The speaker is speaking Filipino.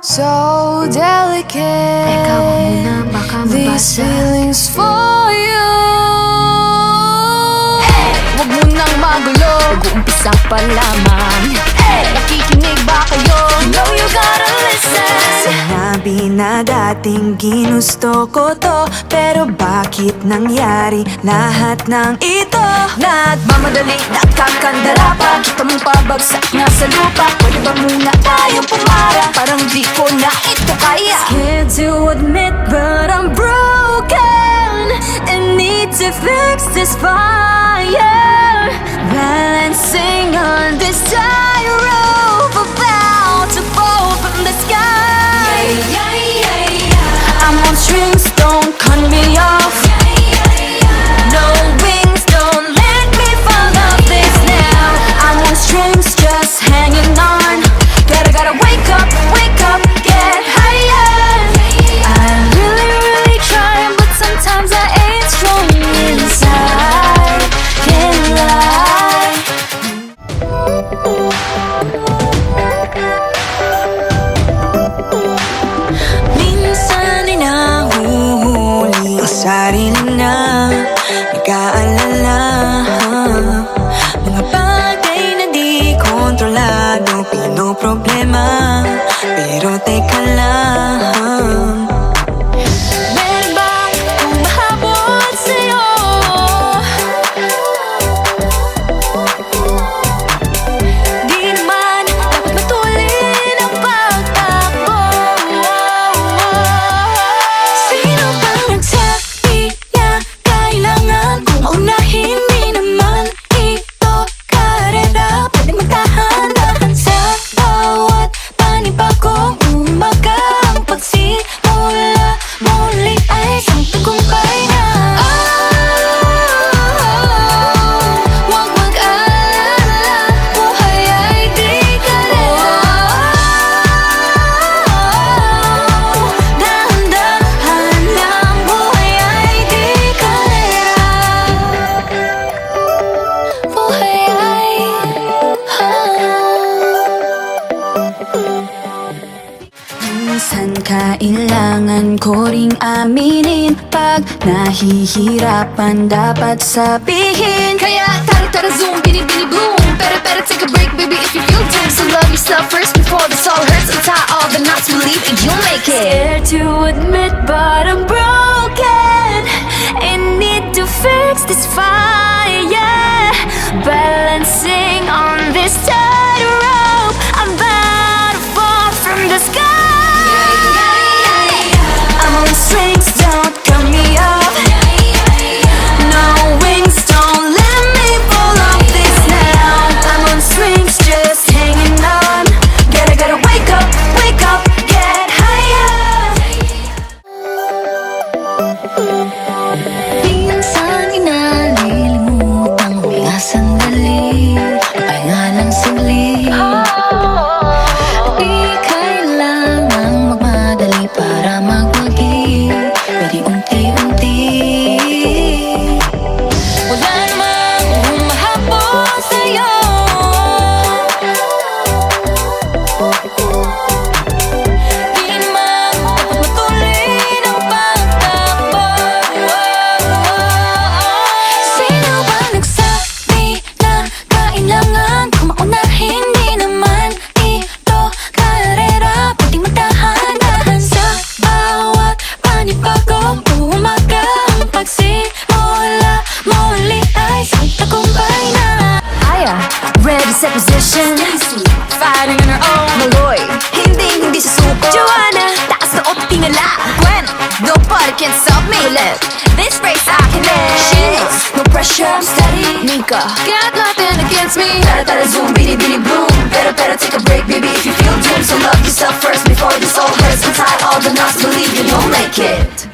So delicate. Teka, wag muna, baka These mabasa. feelings for you. Wag mo nang magulo, nag-uumpisa pa lamang. Nakikinig ba kayo? You know you gotta listen. Sinabi na dating ginusto ko to, pero bakit nangyari lahat ng ito? Nagmamadali, nakakandara pa, kita mong pabagsak na sa lupa. Pwede ba muna tayong pumara? Parang di ko na ito kaya. Scared to admit but I'm broken and need to fix this fire. Balancing on this tightrope, about to fall from the sky. I'm on strings, don't cut me off. No wings, don't let me fall off this now. I'm on strings, just hanging on. Gotta wake up, get higher. I'm really trying, but sometimes I ain't strong inside. Can't lie. Minsan ay nahuhuli ang sarili na nag-aalala. Mga bagay na di kontrolado, pinoproblema. Pero teka lang, meron bang humahabol sa'yo? Di naman dapat matulin ang pagtakbo. Sino bang nagsabi na kailangan kong maunahin? Di naman ito karera, pwede magtahan-tahan sa bawat panibagong umaga. Ang pagsimula muli ay isang tagumpay na. Huwag mag-alala, buhay ay di karera. Dahan-dahan lang, buhay ay di karera. Buhay ay minsan kailangan ko ring aminin, pag nahihirapan dapat sabihin. Kaya tara zoom, bini boom. Better take a break, baby, if you feel doomed. So love yourself first before this all hurts. Untie all the knots, believe and you'll make it. Scared to admit but I'm broken and need to fix this fire. Balancing on this tightrope, I'm about to fall from the sky. I'm on strings, don't cut me off. No wings, don't let me fall off this now. I'm on strings, just hanging on. Gotta wake up, get higher. Minsan inalilimutan huminga sandali, pahinga lang saglit. Di kailangang magmadali para magwagi, pwede unti-unti. Wala namang humahabol sa'yo. Di naman dapat matulin ang pagtakbo. Sino ba nagsabi na kailangan kong maunahin? Di naman ito karera, pwedeng magtahan-tahan sa bawat panibagong umaga. Ang pagsimula muli ay isang tagumpay na. Aya, ready, set position. Fighting on her own. Maloy, hindi susuko. Joanna, taas na o tingala. Gwen, nobody can stop me. Colette, this race I can end. She knows, no pressure, I'm steady. Mika, got nothing against me. Tara zoom, bini boom. Better take a break, baby, if you feel doomed. So love yourself first before this all hurts. Untie all the knots, believe you'll make it.